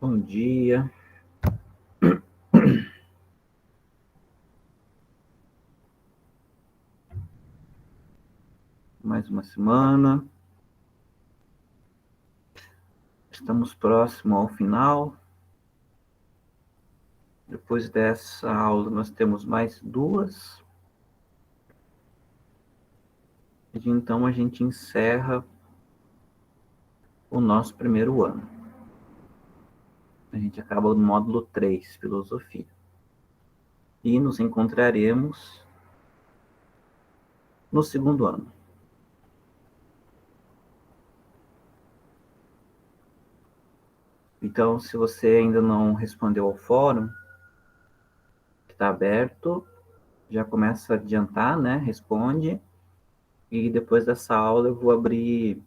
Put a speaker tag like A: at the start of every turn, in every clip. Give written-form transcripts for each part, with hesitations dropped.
A: Bom dia. Mais uma semana. Estamos próximo ao final. Depois dessa aula, nós temos mais duas. E então a gente encerra o nosso primeiro ano. A gente acaba no módulo 3, Filosofia. E nos encontraremos no segundo ano. Então, se você ainda não respondeu ao fórum, que está aberto, já começa a adiantar, né? Responde. E depois dessa aula eu vou abrir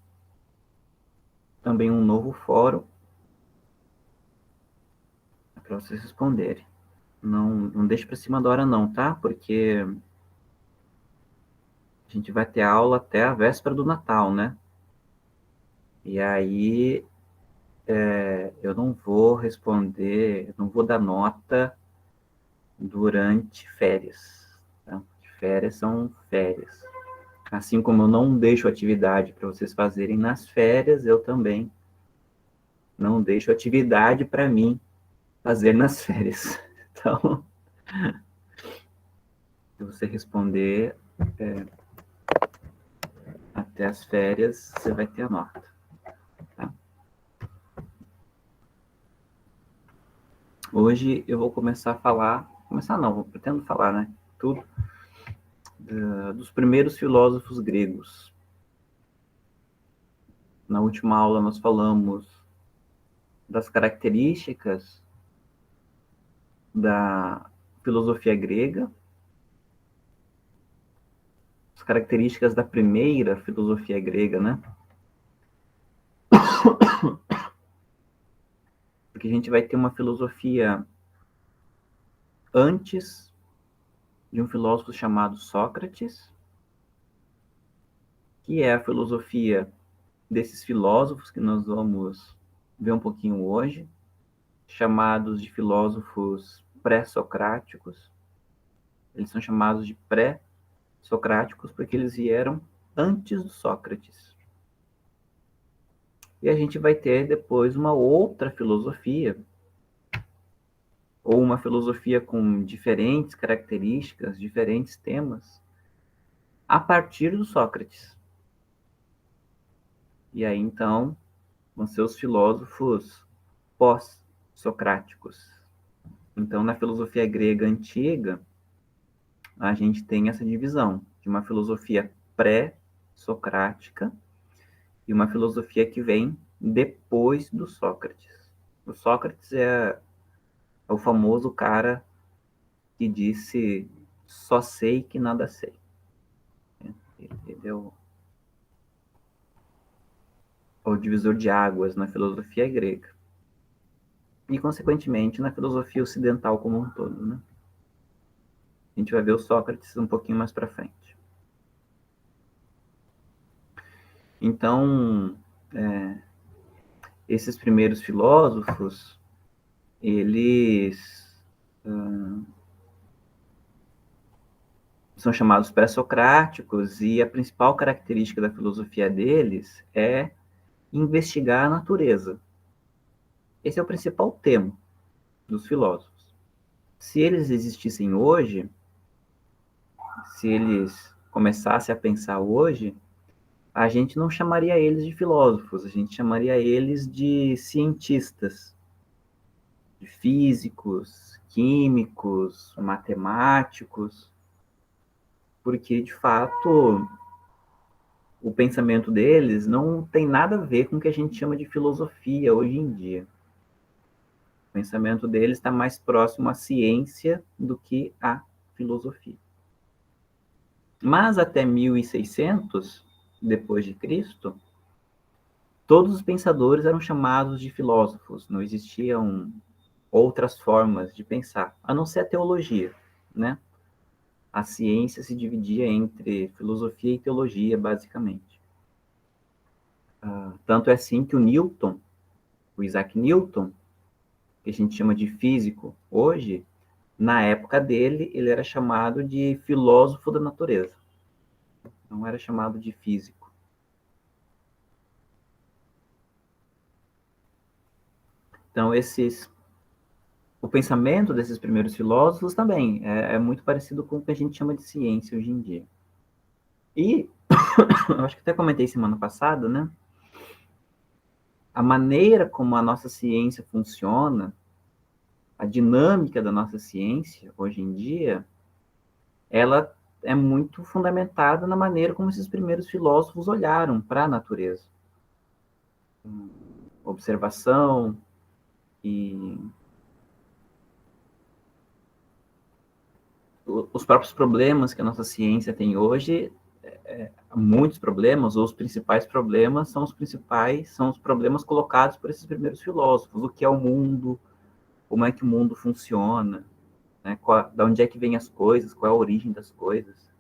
A: também um novo fórum para vocês responderem. Não deixe para cima da hora não, tá? Porque a gente vai ter aula até a véspera do Natal, né? E aí eu não vou responder, não vou dar nota durante férias. Tá? Férias são férias. Assim como eu não deixo atividade para vocês fazerem nas férias, eu também não deixo atividade para mim fazer nas férias. Então, se você responder até as férias, você vai ter a nota. Tá? Hoje eu vou começar a falar, pretendo falar, né? Tudo dos primeiros filósofos gregos. Na última aula nós falamos das características da filosofia grega, as características da primeira filosofia grega, né? Porque a gente vai ter uma filosofia antes de um filósofo chamado Sócrates, que é a filosofia desses filósofos que nós vamos ver um pouquinho hoje, chamados de filósofos pré-socráticos. Eles são chamados de pré-socráticos porque eles vieram antes do Sócrates. E a gente vai ter depois uma outra filosofia, ou uma filosofia com diferentes características, diferentes temas, a partir do Sócrates. E aí, então, vão ser os filósofos pós-socráticos. Então, na filosofia grega antiga, a gente tem essa divisão de uma filosofia pré-socrática e uma filosofia que vem depois do Sócrates. O Sócrates é o famoso cara que disse só sei que nada sei. Ele é o divisor de águas na filosofia grega. E, consequentemente, na filosofia ocidental como um todo, né? A gente vai ver o Sócrates um pouquinho mais para frente. Então, esses primeiros filósofos, eles são chamados pré-socráticos e a principal característica da filosofia deles é investigar a natureza. Esse é o principal tema dos filósofos. Se eles existissem hoje, se eles começassem a pensar hoje, a gente não chamaria eles de filósofos, a gente chamaria eles de cientistas, de físicos, químicos, matemáticos, porque, de fato, o pensamento deles não tem nada a ver com o que a gente chama de filosofia hoje em dia. O pensamento deles está mais próximo à ciência do que à filosofia. Mas até 1600 depois de Cristo, todos os pensadores eram chamados de filósofos, não existiam outras formas de pensar, a não ser a teologia, né? A ciência se dividia entre filosofia e teologia, basicamente. Tanto é assim que o Isaac Newton, que a gente chama de físico hoje, na época dele, ele era chamado de filósofo da natureza. Não era chamado de físico. Então, o pensamento desses primeiros filósofos também é muito parecido com o que a gente chama de ciência hoje em dia. E, eu acho que até comentei semana passada, né? A maneira como a nossa ciência funciona, a dinâmica da nossa ciência hoje em dia, ela é muito fundamentada na maneira como esses primeiros filósofos olharam para a natureza. Observação e os próprios problemas que a nossa ciência tem hoje, muitos problemas, ou os principais problemas, são os problemas colocados por esses primeiros filósofos. O que é o mundo, como é que o mundo funciona, né? Da onde é que vêm as coisas, qual é a origem das coisas.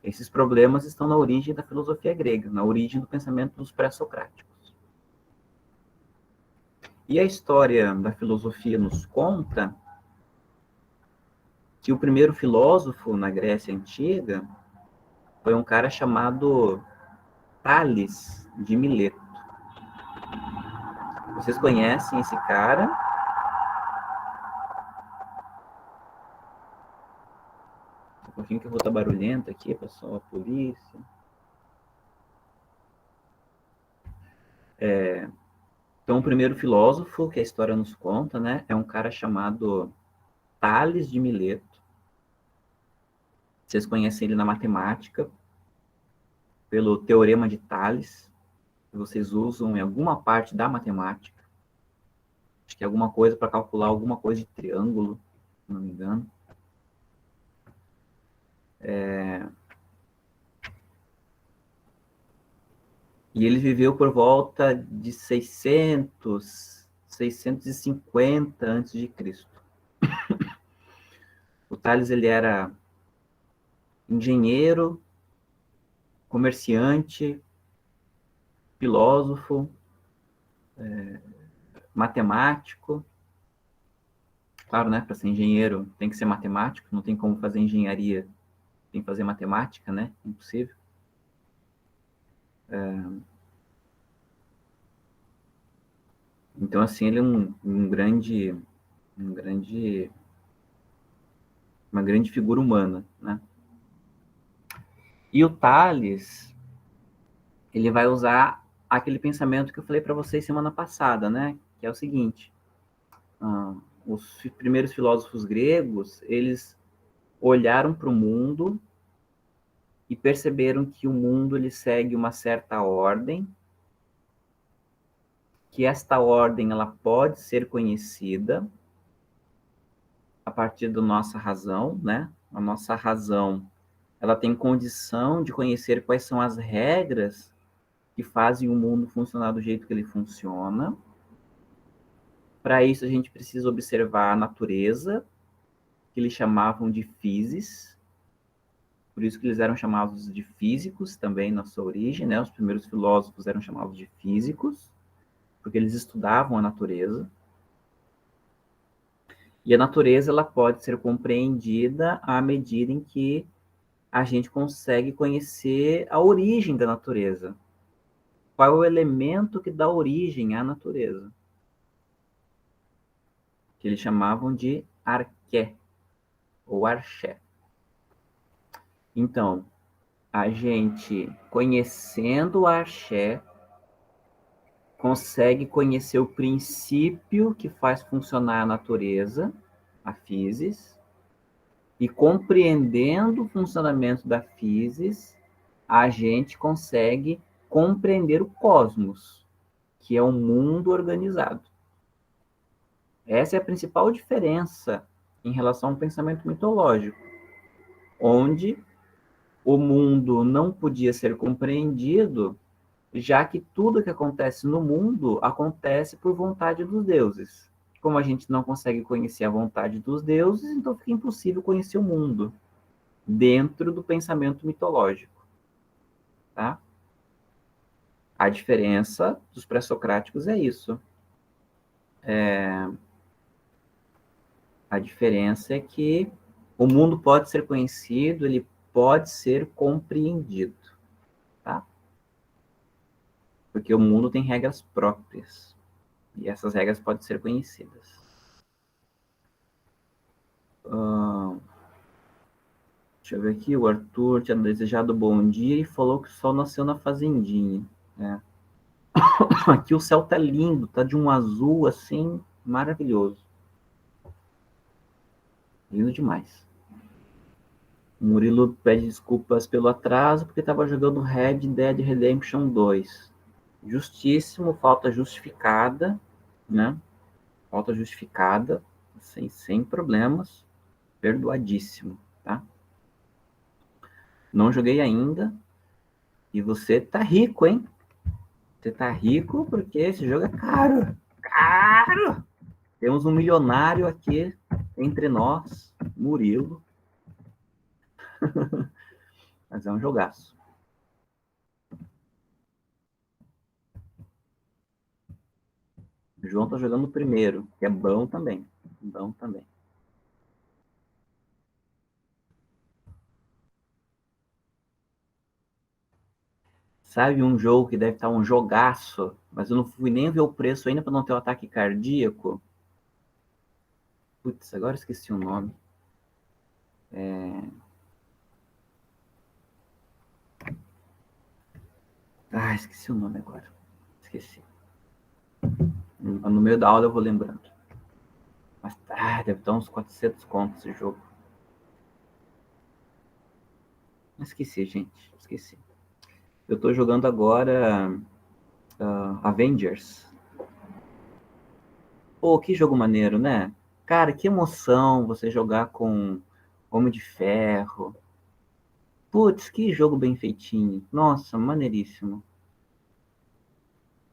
A: Esses problemas estão na origem da filosofia grega, na origem do pensamento dos pré-socráticos. E a história da filosofia nos conta que o primeiro filósofo na Grécia Antiga foi um cara chamado Tales de Mileto. Vocês conhecem esse cara? Um pouquinho que eu vou estar barulhento aqui, pessoal, a polícia. Então, o primeiro filósofo que a história nos conta, né, é um cara chamado Tales de Mileto. Vocês conhecem ele na matemática, pelo Teorema de Tales, que vocês usam em alguma parte da matemática. Acho que é alguma coisa para calcular alguma coisa de triângulo, se não me engano. E ele viveu por volta de 650 a.C. O Tales, ele era engenheiro, comerciante, filósofo, matemático. Claro, né? Para ser engenheiro tem que ser matemático, não tem como fazer engenharia sem fazer matemática, né? Impossível. Então, assim, ele é uma grande figura humana, né? E o Tales, ele vai usar aquele pensamento que eu falei para vocês semana passada, né? Que é o seguinte: os primeiros filósofos gregos, eles olharam para o mundo e perceberam que o mundo ele segue uma certa ordem, que esta ordem ela pode ser conhecida a partir da nossa razão, né? A nossa razão, ela tem condição de conhecer quais são as regras que fazem o mundo funcionar do jeito que ele funciona. Para isso, a gente precisa observar a natureza, que eles chamavam de physis, por isso que eles eram chamados de físicos também na sua origem, né? Os primeiros filósofos eram chamados de físicos, porque eles estudavam a natureza. E a natureza ela pode ser compreendida à medida em que a gente consegue conhecer a origem da natureza. Qual é o elemento que dá origem à natureza? Que eles chamavam de arqué, ou arché. Então, a gente, conhecendo o arché, consegue conhecer o princípio que faz funcionar a natureza, a physis, e compreendendo o funcionamento da physis, a gente consegue compreender o cosmos, que é um mundo organizado. Essa é a principal diferença em relação ao pensamento mitológico, onde o mundo não podia ser compreendido, já que tudo que acontece no mundo acontece por vontade dos deuses. Como a gente não consegue conhecer a vontade dos deuses, então fica impossível conhecer o mundo dentro do pensamento mitológico, tá? A diferença dos pré-socráticos é isso. A diferença é que o mundo pode ser conhecido, ele pode ser compreendido, tá? Porque o mundo tem regras próprias. E essas regras podem ser conhecidas. Deixa eu ver aqui, o Arthur tinha desejado bom dia e falou que o sol nasceu na fazendinha. É. Aqui o céu tá lindo, tá de um azul assim, maravilhoso. Lindo demais. O Murilo pede desculpas pelo atraso porque estava jogando Red Dead Redemption 2. Justíssimo, falta justificada, né? Falta justificada, sem problemas, perdoadíssimo, tá? Não joguei ainda. E você tá rico, hein? Você tá rico porque esse jogo é caro. Caro! Temos um milionário aqui entre nós, Murilo. Mas é um jogaço. O João tá jogando o primeiro, que é bom também. Bom também. Sabe um jogo que deve estar um jogaço, mas eu não fui nem ver o preço ainda para não ter um ataque cardíaco? Putz, agora esqueci o nome. Esqueci o nome agora. Esqueci. No meio da aula eu vou lembrando. Mas deve estar uns 400 contos esse jogo. Esqueci, gente. Esqueci. Eu tô jogando agora Avengers. Pô, que jogo maneiro, né? Cara, que emoção você jogar com Homem de Ferro. Putz, que jogo bem feitinho. Nossa, maneiríssimo.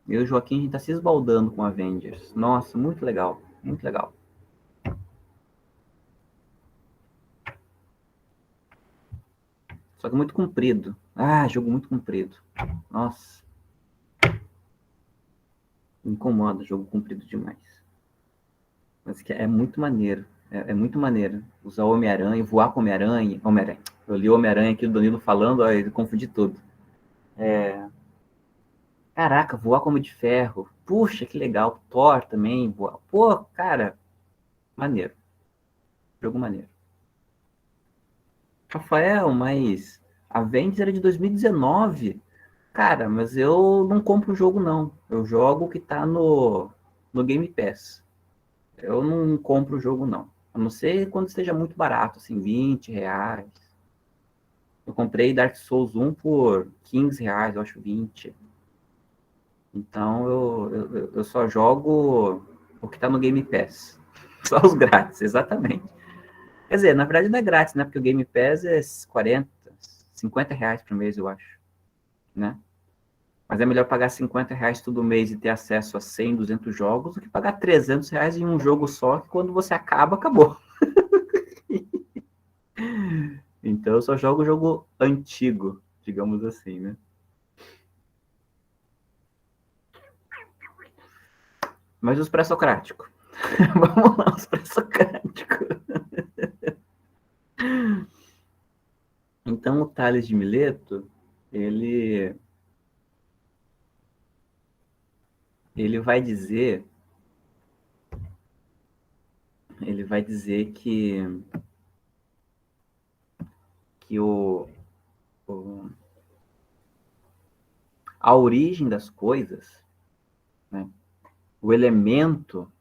A: Eu e o Joaquim, a gente tá se esbaldando com Avengers. Nossa, muito legal. Muito legal. Só que muito comprido. Jogo muito comprido. Nossa, me incomoda jogo comprido demais. Mas que é muito maneiro. É muito maneiro. Usar o Homem-Aranha, voar com o Homem-Aranha. Homem-Aranha. Eu li o Homem-Aranha aqui do Danilo falando, aí eu confundi tudo. Caraca, voar como de ferro. Puxa, que legal. Thor também. Voar. Pô, cara, maneiro. Jogo maneiro. Rafael, mas Avengers era de 2019. Cara, mas eu não compro o jogo, não. Eu jogo o que tá no Game Pass. Eu não compro o jogo, não. A não ser quando esteja muito barato, assim, R$ 20. Eu comprei Dark Souls 1 por R$ 15, eu acho 20. Então eu só jogo o que tá no Game Pass. Só os grátis, exatamente. Quer dizer, na verdade não é grátis, né? Porque o Game Pass é 40, R$ 50 por mês, eu acho, né? Mas é melhor pagar R$ 50 todo mês e ter acesso a 100, 200 jogos do que pagar R$ 300 em um jogo só, que quando você acaba, acabou. Então eu só jogo jogo antigo, digamos assim, né? Mas os pré-socráticos. Vamos lá, os pré-socráticos. Então o Tales de Mileto, ele, ele vai dizer, ele vai dizer que o, a origem das coisas, né, o elemento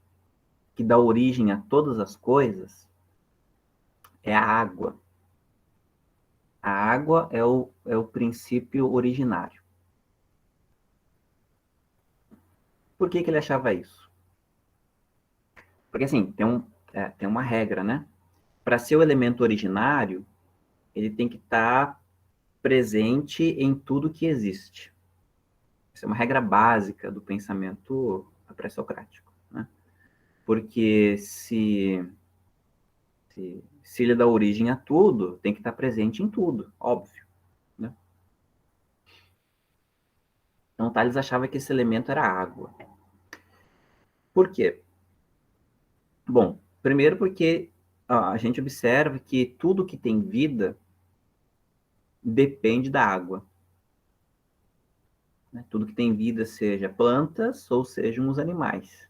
A: que dá origem a todas as coisas é a água. A água é o princípio originário. Por que ele achava isso? Porque assim, tem uma regra, né? Para ser o elemento originário, ele tem que estar presente em tudo que existe. Essa é uma regra básica do pensamento pré-socrático, né? Porque se ele dá origem a tudo, tem que estar presente em tudo, óbvio, né? Então, Tales achava que esse elemento era a água. Por quê? Bom, primeiro porque a gente observa que tudo que tem vida depende da água. Né? Tudo que tem vida, seja plantas ou sejam os animais,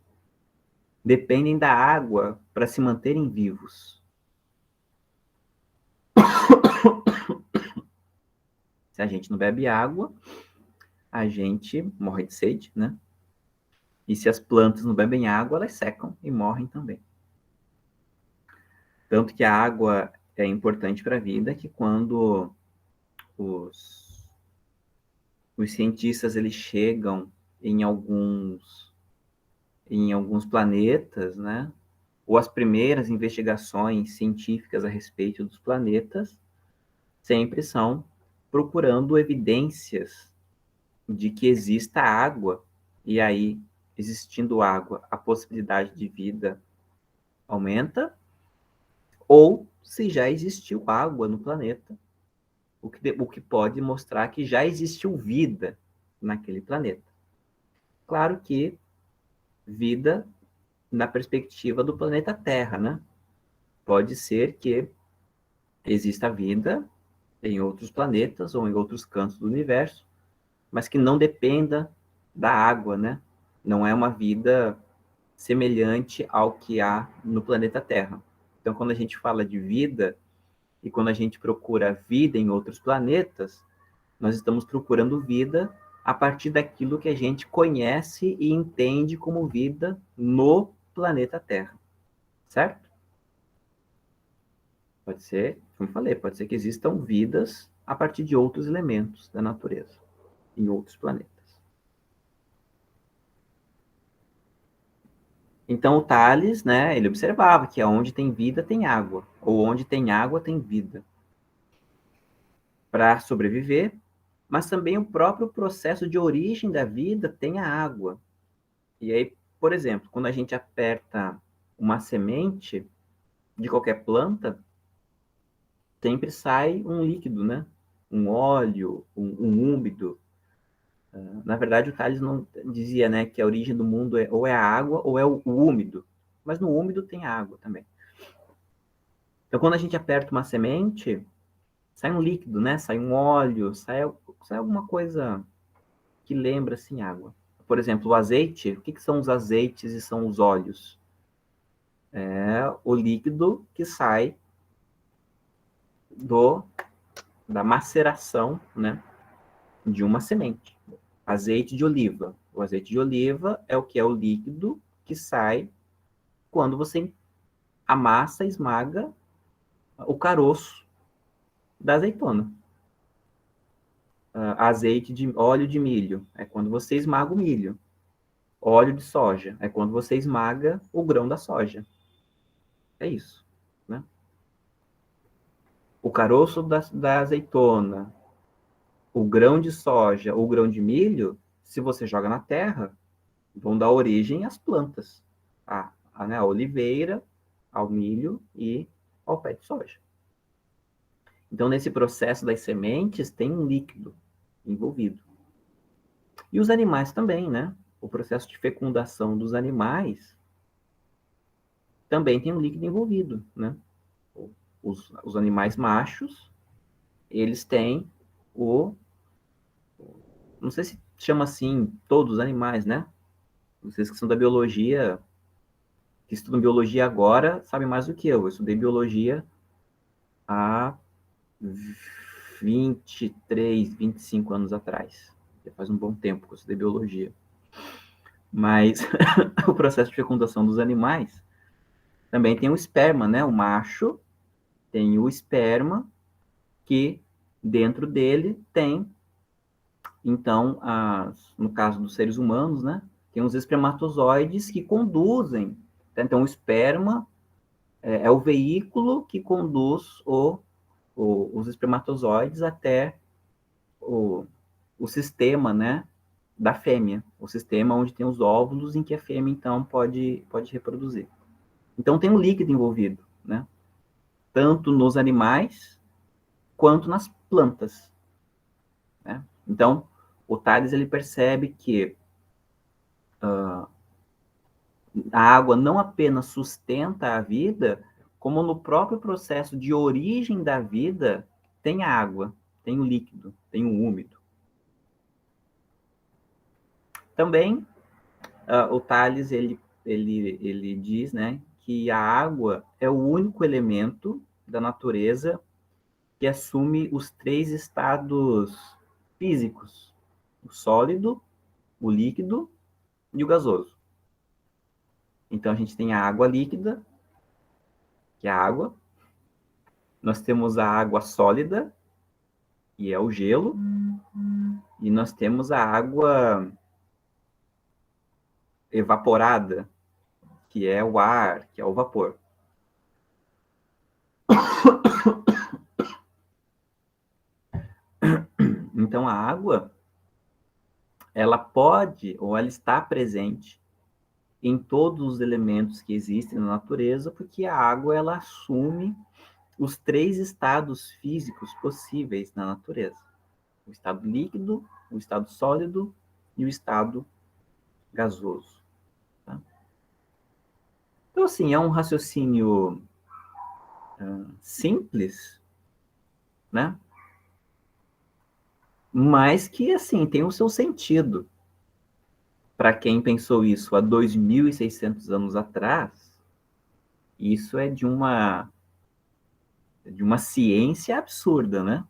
A: dependem da água para se manterem vivos. Se a gente não bebe água, a gente morre de sede, né? E se as plantas não bebem água, elas secam e morrem também. Tanto que a água é importante para a vida, que quando os cientistas eles chegam em alguns planetas, né? Ou as primeiras investigações científicas a respeito dos planetas sempre são procurando evidências de que exista água, e aí, existindo água, a possibilidade de vida aumenta, ou se já existiu água no planeta, o que pode mostrar que já existiu vida naquele planeta. Claro que vida na perspectiva do planeta Terra, né? Pode ser que exista vida em outros planetas ou em outros cantos do universo, mas que não dependa da água, né? Não é uma vida semelhante ao que há no planeta Terra. Então, quando a gente fala de vida e quando a gente procura vida em outros planetas, nós estamos procurando vida a partir daquilo que a gente conhece e entende como vida no planeta Terra, certo? Pode ser, como eu falei, pode ser que existam vidas a partir de outros elementos da natureza, em outros planetas. Então o Tales, né, ele observava que onde tem vida tem água, ou onde tem água tem vida. Para sobreviver, mas também o próprio processo de origem da vida tem a água. E aí, por exemplo, quando a gente aperta uma semente de qualquer planta, sempre sai um líquido, né? Um óleo, um úmido. Na verdade, o Tales não dizia, né, que a origem do mundo ou é a água ou é o úmido. Mas no úmido tem água também. Então, quando a gente aperta uma semente, sai um líquido, né? Sai um óleo, sai alguma coisa que lembra, assim, água. Por exemplo, o azeite. O que são os azeites e são os óleos? É o líquido que sai da maceração, né, de uma semente. Azeite de oliva. O azeite de oliva é o que é o líquido que sai quando você amassa, esmaga o caroço da azeitona. Azeite de óleo de milho é quando você esmaga o milho. Óleo de soja é quando você esmaga o grão da soja. É isso, né? O caroço da azeitona, o grão de soja ou o grão de milho, se você joga na terra, vão dar origem às plantas, né, a oliveira, ao milho e ao pé de soja. Então, nesse processo das sementes, tem um líquido envolvido. E os animais também, né? O processo de fecundação dos animais também tem um líquido envolvido, né? Os animais machos, eles têm não sei se chama assim todos os animais, né? Vocês que são da biologia, que estudam biologia agora, sabem mais do que eu. Eu estudei biologia há 23, 25 anos atrás. Já faz um bom tempo que eu estudei biologia. Mas o processo de fecundação dos animais também tem o esperma, né? O macho tem o esperma, que dentro dele tem, então, no caso dos seres humanos, né? Tem os espermatozoides que conduzem. Então, o esperma é o veículo que conduz os espermatozoides até o sistema, né, da fêmea, o sistema onde tem os óvulos em que a fêmea, então, pode reproduzir. Então, tem um líquido envolvido, né, tanto nos animais quanto nas plantas, né? Então, o Tales, ele percebe que a água não apenas sustenta a vida, como no próprio processo de origem da vida, tem a água, tem o líquido, tem o úmido. Também, o Tales, ele diz, né, que a água é o único elemento da natureza que assume os 3 estados físicos: o sólido, o líquido e o gasoso. Então, a gente tem a água líquida, que é a água. Nós temos a água sólida, que é o gelo. E nós temos a água evaporada, que é o ar, que é o vapor. Então, a água, ela pode, ou ela está presente em todos os elementos que existem na natureza, porque a água, ela assume os 3 estados físicos possíveis na natureza: o estado líquido, o estado sólido e o estado gasoso. Tá? Então, assim, é um raciocínio simples, né? Mas que, assim, tem o seu sentido. Para quem pensou isso há 2.600 anos atrás, isso é de uma ciência absurda, né?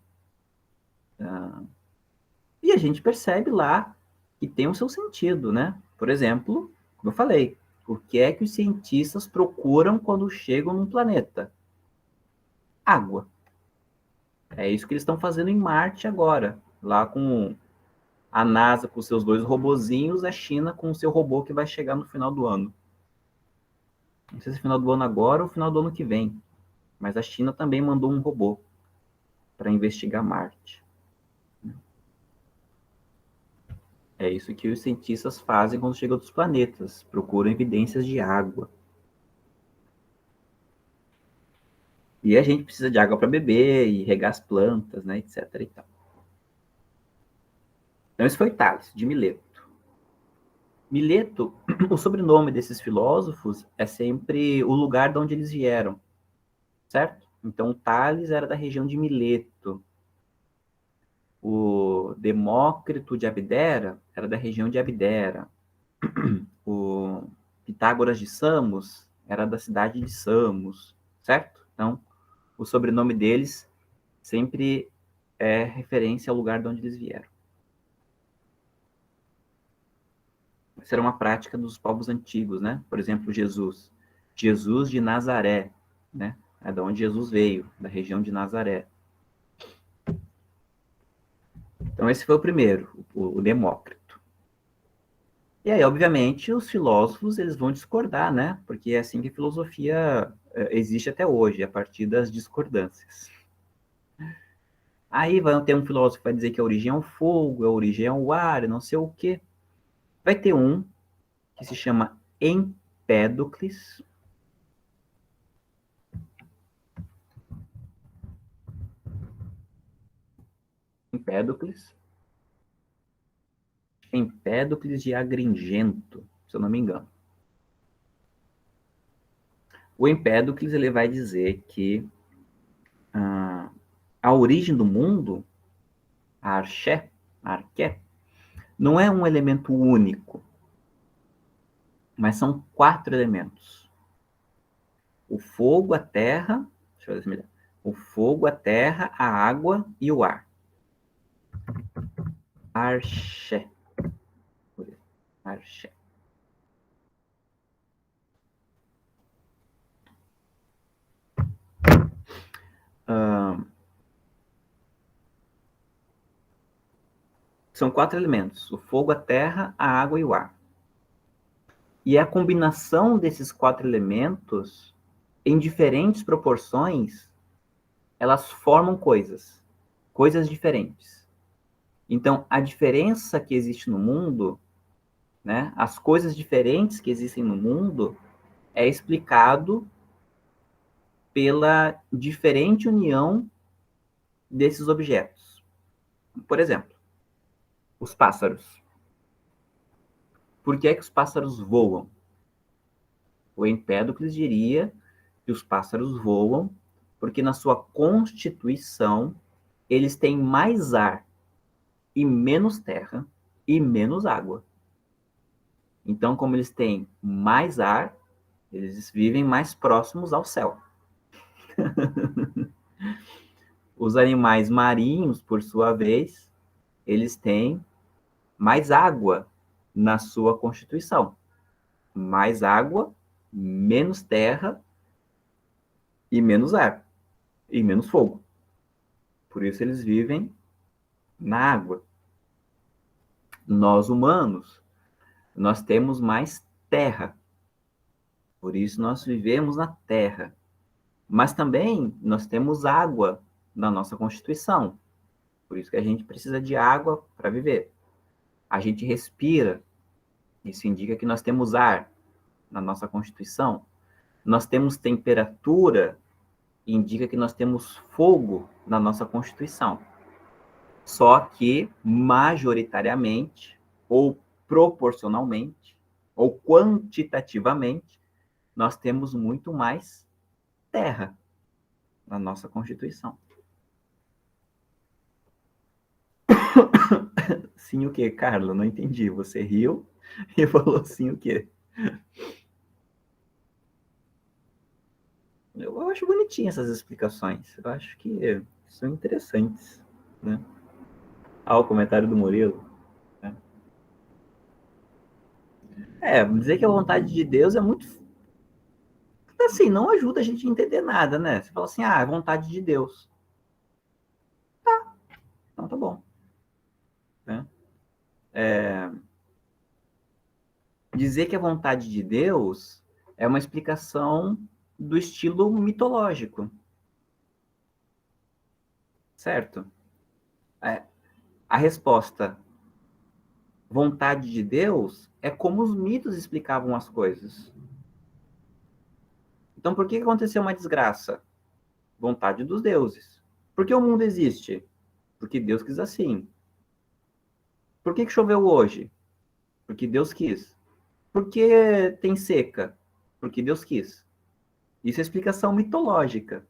A: E a gente percebe lá que tem o seu sentido, né? Por exemplo, como eu falei, o que é que os cientistas procuram quando chegam num planeta? Água. É isso que eles estão fazendo em Marte agora, lá com a NASA com seus 2 robozinhos, a China com o seu robô que vai chegar no final do ano. Não sei se é final do ano agora ou final do ano que vem, mas a China também mandou um robô para investigar Marte. É isso que os cientistas fazem quando chegam dos planetas, procuram evidências de água. E a gente precisa de água para beber e regar as plantas, né, etc. E tal. Então, esse foi Tales, de Mileto. Mileto, o sobrenome desses filósofos é sempre o lugar de onde eles vieram, certo? Então, Tales era da região de Mileto. O Demócrito de Abdera era da região de Abdera. O Pitágoras de Samos era da cidade de Samos, certo? Então, o sobrenome deles sempre é referência ao lugar de onde eles vieram. Essa era uma prática dos povos antigos, né? Por exemplo, Jesus. Jesus de Nazaré, né? É de onde Jesus veio, da região de Nazaré. Então, esse foi o primeiro, o Demócrito. E aí, obviamente, os filósofos eles vão discordar, né? Porque é assim que a filosofia existe até hoje, a partir das discordâncias. Aí vai ter um filósofo que vai dizer que a origem é o fogo, a origem é o ar, não sei o quê. Vai ter um que se chama Empédocles. Empédocles. Empédocles de Agrigento, se eu não me engano. O Empédocles ele vai dizer que a origem do mundo, a arché, não é um elemento único, mas são 4 elementos. O fogo, a terra, deixa eu ver se melhor. O fogo, a terra, a água e o ar. Arché. Arché. São 4 elementos: o fogo, a terra, a água e o ar. E a combinação desses 4 elementos, em diferentes proporções, elas formam coisas diferentes. Então, a diferença que existe no mundo, né, as coisas diferentes que existem no mundo, é explicado pela diferente união desses objetos. Por exemplo, os pássaros. Por que é que os pássaros voam? O Empédocles diria que os pássaros voam porque na sua constituição eles têm mais ar e menos terra e menos água. Então, como eles têm mais ar, eles vivem mais próximos ao céu. Os animais marinhos, por sua vez, eles têm mais água na sua constituição. Mais água, menos terra e menos ar e menos fogo. Por isso eles vivem na água. Nós humanos, nós temos mais terra. Por isso nós vivemos na terra. Mas também nós temos água na nossa constituição. Por isso que a gente precisa de água para viver. A gente respira. Isso indica que nós temos ar na nossa constituição. Nós temos temperatura, indica que nós temos fogo na nossa constituição. Só que, majoritariamente, ou proporcionalmente, ou quantitativamente, nós temos muito mais terra na nossa constituição. Sim o quê, Carla? Não entendi. Você riu e falou sim o quê? Eu acho bonitinhas essas explicações. Eu acho que são interessantes, né? O comentário do Murilo. Né? Dizer que a vontade de Deus é muito... Assim, não ajuda a gente a entender nada, né? Você fala assim, é vontade de Deus. Tá, então tá bom. Né? Dizer que a vontade de Deus é uma explicação do estilo mitológico. Certo? A resposta, vontade de Deus, é como os mitos explicavam as coisas. Então, por que aconteceu uma desgraça? Vontade dos deuses. Por que o mundo existe? Porque Deus quis assim. Por que choveu hoje? Porque Deus quis. Por que tem seca? Porque Deus quis. Isso é explicação mitológica,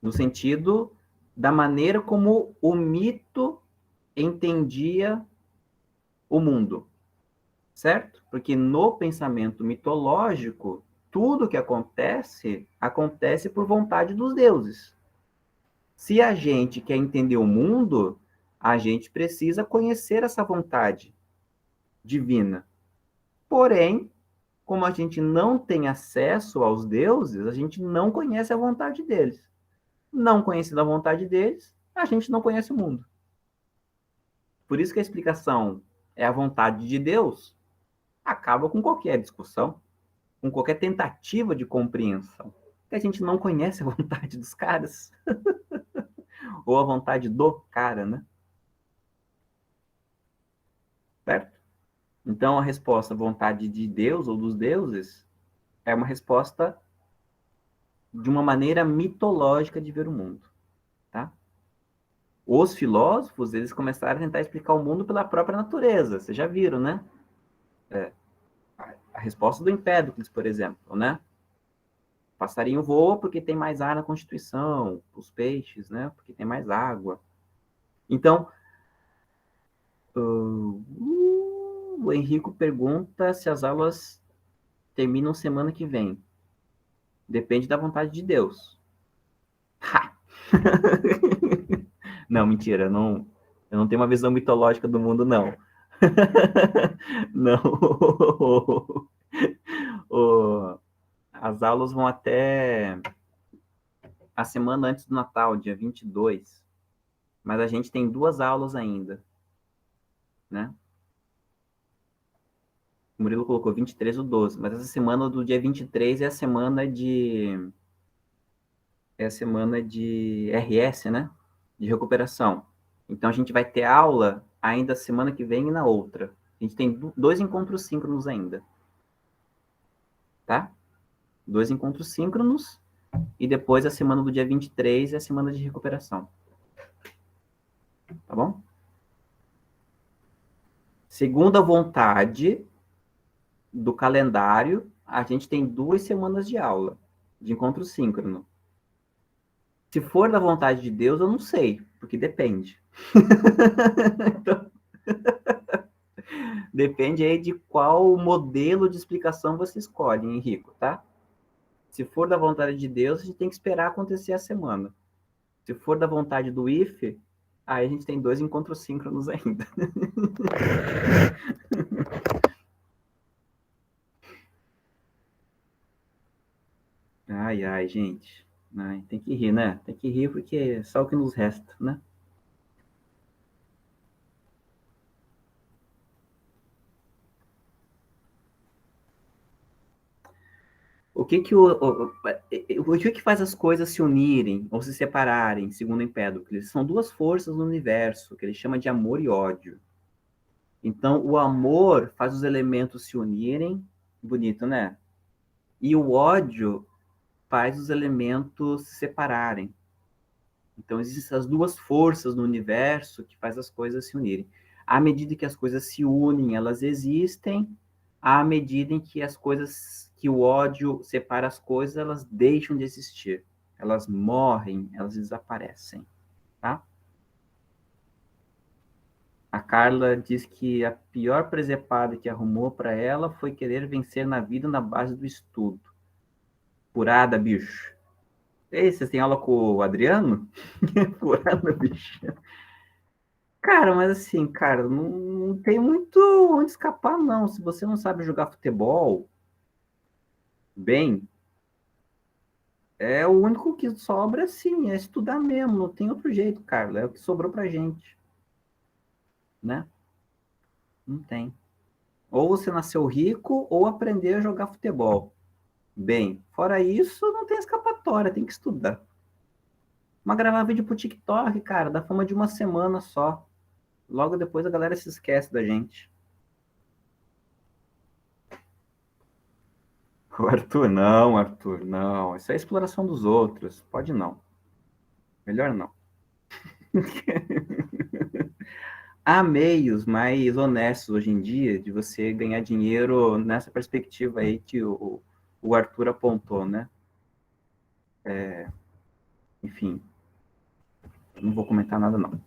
A: no sentido da maneira como o mito entendia o mundo, certo? Porque no pensamento mitológico, tudo que acontece, acontece por vontade dos deuses. Se a gente quer entender o mundo, a gente precisa conhecer essa vontade divina. Porém, como a gente não tem acesso aos deuses, a gente não conhece a vontade deles. Não conhecendo a vontade deles, a gente não conhece o mundo. Por isso que a explicação é a vontade de Deus, acaba com qualquer discussão, com qualquer tentativa de compreensão. Porque a gente não conhece a vontade dos caras. Ou a vontade do cara, né? Certo? Então, a resposta vontade de Deus ou dos deuses é uma resposta de uma maneira mitológica de ver o mundo, tá? Os filósofos, eles começaram a tentar explicar o mundo pela própria natureza. Vocês já viram, né? A resposta do Empédocles, por exemplo, né? O passarinho voa porque tem mais ar na constituição, os peixes, né? Porque tem mais água. Então, o Henrico pergunta se as aulas terminam semana que vem. Depende da vontade de Deus. Ha! Não, mentira, eu não tenho uma visão mitológica do mundo, não. Não. As aulas vão até a semana antes do Natal, dia 22. Mas a gente tem 2 aulas ainda, né? O Murilo colocou 23 ou 12, mas essa semana do dia 23 é a semana de... É a semana de RS, né? De recuperação. Então a gente vai ter aula ainda semana que vem e na outra. A gente tem 2 encontros síncronos ainda. Tá? 2 encontros síncronos e depois a semana do dia 23 é a semana de recuperação. Tá bom? Segundo a vontade do calendário, A gente tem 2 semanas de aula, de encontro síncrono. Se for da vontade de Deus, eu não sei, porque depende. Então, depende aí de qual modelo de explicação você escolhe, Henrico, tá? Se for da vontade de Deus, a gente tem que esperar acontecer a semana. Se for da vontade do IFE, aí a gente tem 2 encontros síncronos ainda. Ai, ai, gente. Ai, tem que rir, né? Tem que rir porque é só o que nos resta, né? O que que faz as coisas se unirem ou se separarem, segundo Empédocles? São duas forças no universo, que ele chama de amor e ódio. Então, o amor faz os elementos se unirem, bonito, né? E o ódio faz os elementos se separarem. Então, existem essas duas forças no universo que faz as coisas se unirem. À medida que as coisas se unem, elas existem. À medida em que as coisas, que o ódio separa as coisas, elas deixam de existir. Elas morrem, elas desaparecem, tá? A Carla diz que a pior presepada que arrumou para ela foi querer vencer na vida na base do estudo. Furada, bicho. Ei, vocês têm aula com o Adriano? Furada, bicho. Cara, mas assim, cara, não tem muito onde escapar, não. Se você não sabe jogar futebol bem, é o único que sobra, sim, é estudar mesmo. Não tem outro jeito, Carla. É o que sobrou pra gente, né? Não tem. Ou você nasceu rico, ou aprender a jogar futebol bem. Fora isso, não tem escapatória, tem que estudar. Mas gravar vídeo pro TikTok, cara, dá fama de uma semana só. Logo depois a galera se esquece da gente. O Arthur, não, Arthur, não. Isso é exploração dos outros. Pode não. Melhor não. Há meios mais honestos hoje em dia de você ganhar dinheiro nessa perspectiva aí que o Arthur apontou, né? Enfim, não vou comentar nada, não.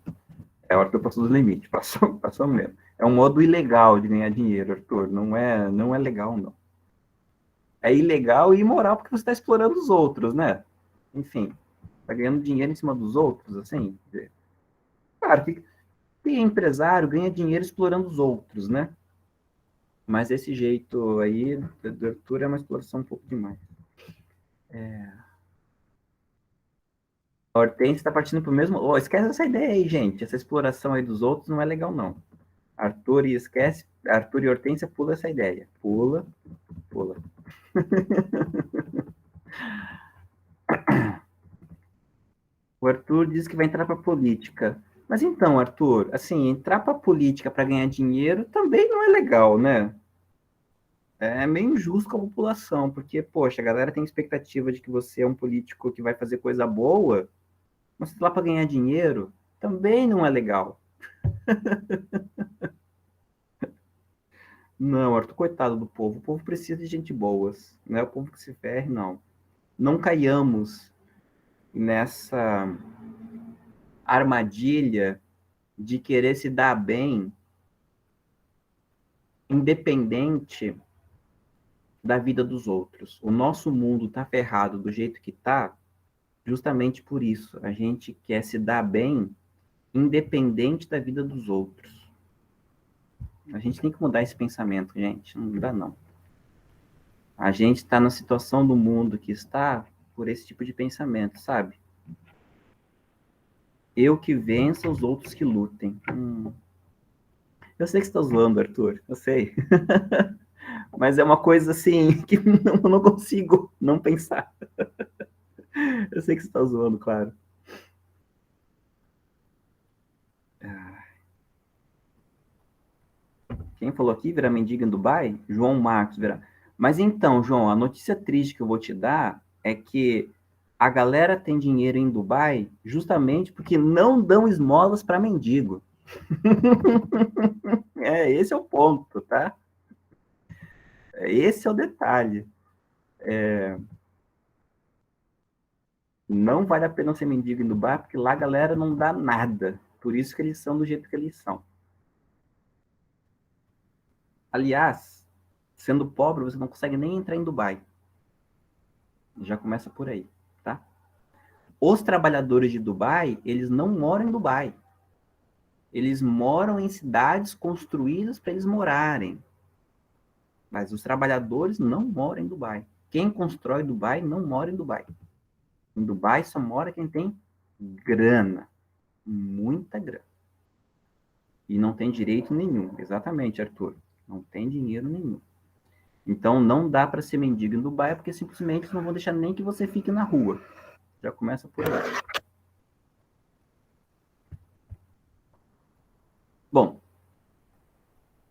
A: É, o Arthur passou dos limites, passou mesmo. É um modo ilegal de ganhar dinheiro, Arthur. Não é legal, não. É ilegal e imoral porque você está explorando os outros, né? Enfim, tá ganhando dinheiro em cima dos outros, assim. Claro que tem empresário ganha dinheiro explorando os outros, né? Mas esse jeito aí do Arthur é uma exploração um pouco demais. A Hortência está partindo para o mesmo. Oh, esquece essa ideia aí, gente. Essa exploração aí dos outros não é legal, não. Arthur e esquece. Arthur e Hortência pula essa ideia. Pula, pula. O Arthur diz que vai entrar para política. Mas então, Arthur, assim, entrar para política para ganhar dinheiro também não é legal, né? É meio injusto com a população, porque, poxa, a galera tem expectativa de que você é um político que vai fazer coisa boa, mas você tá lá para ganhar dinheiro, também não é legal. Não, Arthur, coitado do povo. O povo precisa de gente boas, não é o povo que se ferre, não. Não caiamos nessa armadilha de querer se dar bem, independente da vida dos outros. O nosso mundo tá ferrado do jeito que tá, justamente por isso. A gente quer se dar bem, independente da vida dos outros. A gente tem que mudar esse pensamento, gente. Não dá, não. A gente está na situação do mundo que está por esse tipo de pensamento, sabe? Eu que vença, os outros que lutem. Eu sei que você está zoando, Arthur. Eu sei. Mas é uma coisa assim que eu não consigo não pensar. Eu sei que você está zoando, claro. Quem falou aqui virar mendiga em Dubai? João Marcos virar. Mas então, João, a notícia triste que eu vou te dar é que a galera tem dinheiro em Dubai justamente porque não dão esmolas para mendigo. Esse é o ponto, tá? Esse é o detalhe. Não vale a pena ser mendigo em Dubai, porque lá a galera não dá nada. Por isso que eles são do jeito que eles são. Aliás, sendo pobre, você não consegue nem entrar em Dubai. Já começa por aí, tá? Os trabalhadores de Dubai, eles não moram em Dubai. Eles moram em cidades construídas para eles morarem. Mas os trabalhadores não moram em Dubai. Quem constrói Dubai não mora em Dubai. Em Dubai só mora quem tem grana. Muita grana. E não tem direito nenhum. Exatamente, Arthur. Não tem dinheiro nenhum. Então não dá para ser mendigo em Dubai, porque simplesmente não vão deixar nem que você fique na rua. Já começa por aí. Bom,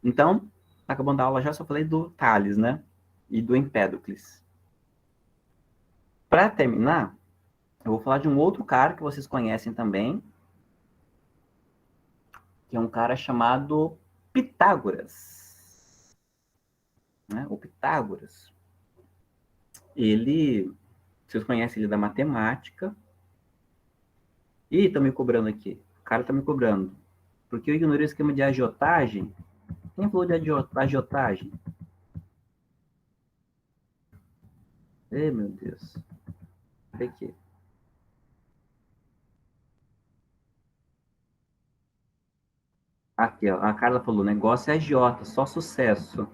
A: então, acabando a aula já, só falei do Tales, né? E do Empédocles. Para terminar, eu vou falar de um outro cara que vocês conhecem também, que é um cara chamado Pitágoras. Né? O Pitágoras. Ele, vocês conhecem ele da matemática. Ih, estão me cobrando aqui. O cara está me cobrando. Porque eu ignorei o esquema de agiotagem. Quem falou de agiotagem? Ei, meu Deus. Aqui. Aqui, ó. A Carla falou: negócio é agiota, só sucesso.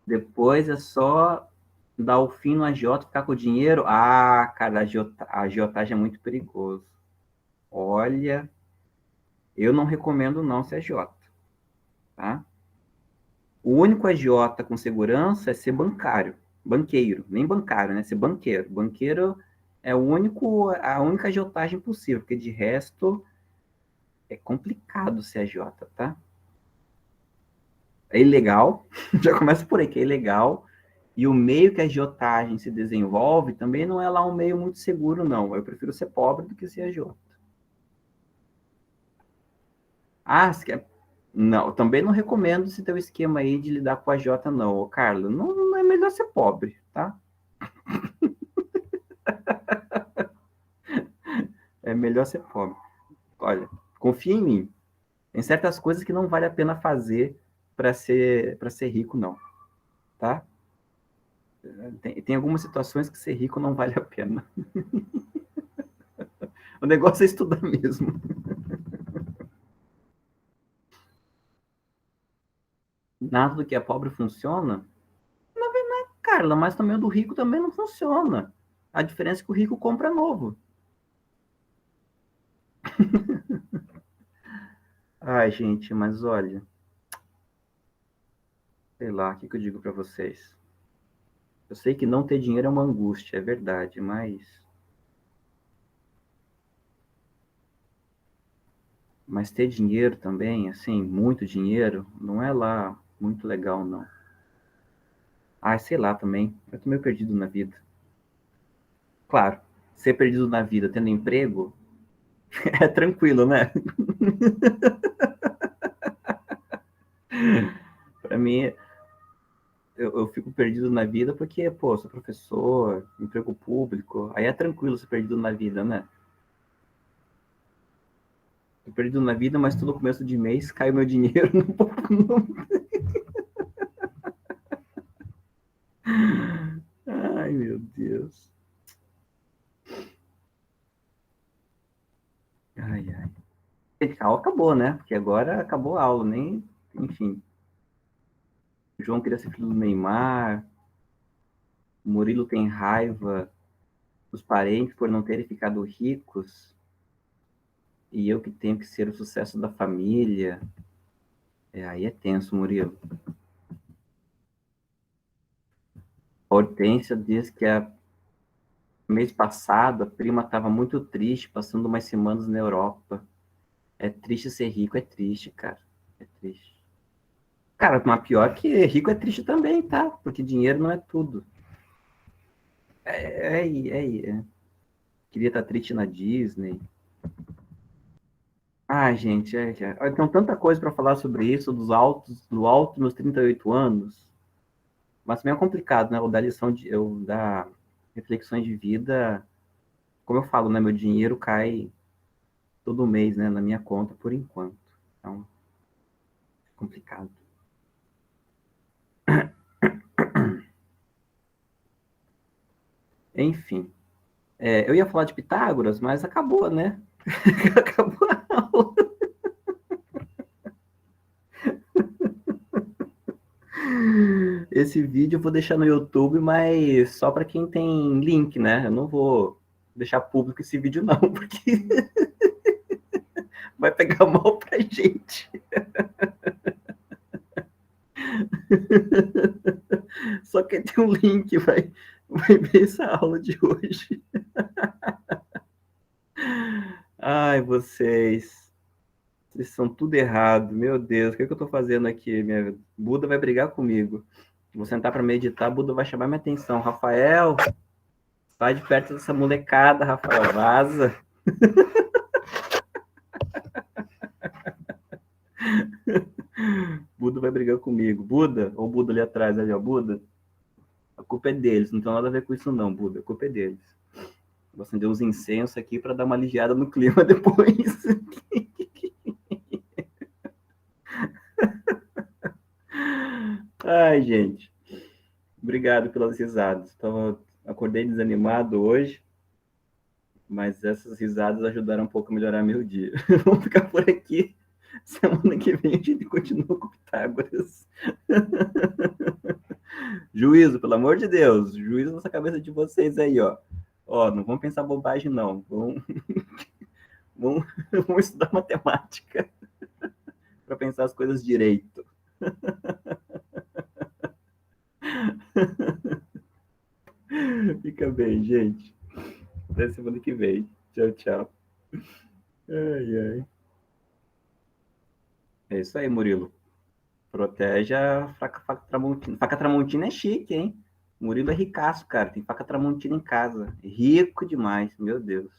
A: Depois é só dar o fim no agiota, ficar com o dinheiro. Ah, cara, a agiotagem é muito perigoso. Olha, eu não recomendo não ser agiota, tá? O único agiota com segurança é ser bancário, banqueiro, nem bancário, né? Ser banqueiro. Banqueiro é a única agiotagem possível, porque de resto é complicado ser agiota, tá? É ilegal, já começa por aí, que é ilegal, e o meio que a agiotagem se desenvolve também não é lá um meio muito seguro, não. Eu prefiro ser pobre do que ser agiota. Ah, você quer... Não, também não recomendo esse teu esquema aí de lidar com a agiota, não, ô, Carlos. Não, não é melhor ser pobre, tá? É melhor ser pobre. Olha, confia em mim. Tem certas coisas que não vale a pena fazer para ser rico, não, tá? Tem algumas situações que ser rico não vale a pena. O negócio é estudar mesmo. Nada do que é pobre funciona? Carla, mas também o do rico também não funciona. A diferença é que o rico compra novo. Ai, gente, mas olha, sei lá, o que, que eu digo para vocês? Eu sei que não ter dinheiro é uma angústia, é verdade, mas ter dinheiro também, assim, muito dinheiro, não é lá muito legal, não. Ai, sei lá também, eu tô meio perdido na vida. Claro, ser perdido na vida tendo emprego é tranquilo, né? Para mim, eu fico perdido na vida porque, pô, sou professor, emprego público, aí é tranquilo ser perdido na vida, né? Tô perdido na vida, mas todo começo de mês cai o meu dinheiro no... Ai, meu Deus. Ai, ai. Gente, a aula acabou, né? Porque agora acabou a aula, nem. Enfim. O João queria ser filho do Neymar, o Murilo tem raiva dos parentes por não terem ficado ricos, e eu que tenho que ser o sucesso da família. É, aí é tenso, Murilo. A Hortência diz que mês passado a prima estava muito triste, passando umas semanas na Europa. É triste ser rico, é triste, cara. É triste. Cara, mas pior que rico é triste também, tá? Porque dinheiro não é tudo. É. Queria estar triste na Disney. Ah, gente, eu tenho tanta coisa para falar sobre isso, do alto nos 38 anos, mas também é complicado, né? Eu dar reflexões de vida, como eu falo, né? Meu dinheiro cai todo mês, né? Na minha conta por enquanto. Então, é complicado. Enfim, eu ia falar de Pitágoras, mas acabou, né? Acabou a aula. Esse vídeo eu vou deixar no YouTube, mas só para quem tem link, né? Eu não vou deixar público esse vídeo, não, porque vai pegar mal pra gente. Só quem tem um link vai ver essa aula de hoje. Ai, vocês são tudo errado. Meu Deus, o que, é que eu tô fazendo aqui? Buda vai brigar comigo. Vou sentar para meditar, Buda vai chamar minha atenção. Rafael, sai de perto dessa molecada, Rafael, vaza. Buda vai brigar comigo. Buda, ou Buda ali atrás, ali, ó, Buda. A culpa é deles, não tem nada a ver com isso não, Buda. A culpa é deles. Vou acender uns incensos aqui para dar uma aliviada no clima depois. Ai, gente. Obrigado pelas risadas. Acordei desanimado hoje, mas essas risadas ajudaram um pouco a melhorar meu dia. Vamos ficar por aqui. Semana que vem a gente continua com Pitágoras. Juízo, pelo amor de Deus. Juízo nessa cabeça de vocês aí, ó. Ó, não vamos pensar bobagem, não. Vamos, vamos estudar matemática para pensar as coisas direito. Fica bem, gente. Até semana que vem. Tchau, tchau. Ai, ai. É isso aí, Murilo. Protege a faca Tramontina. Faca Tramontina é chique, hein? Murilo é ricaço, cara. Tem faca Tramontina em casa. Rico demais, meu Deus.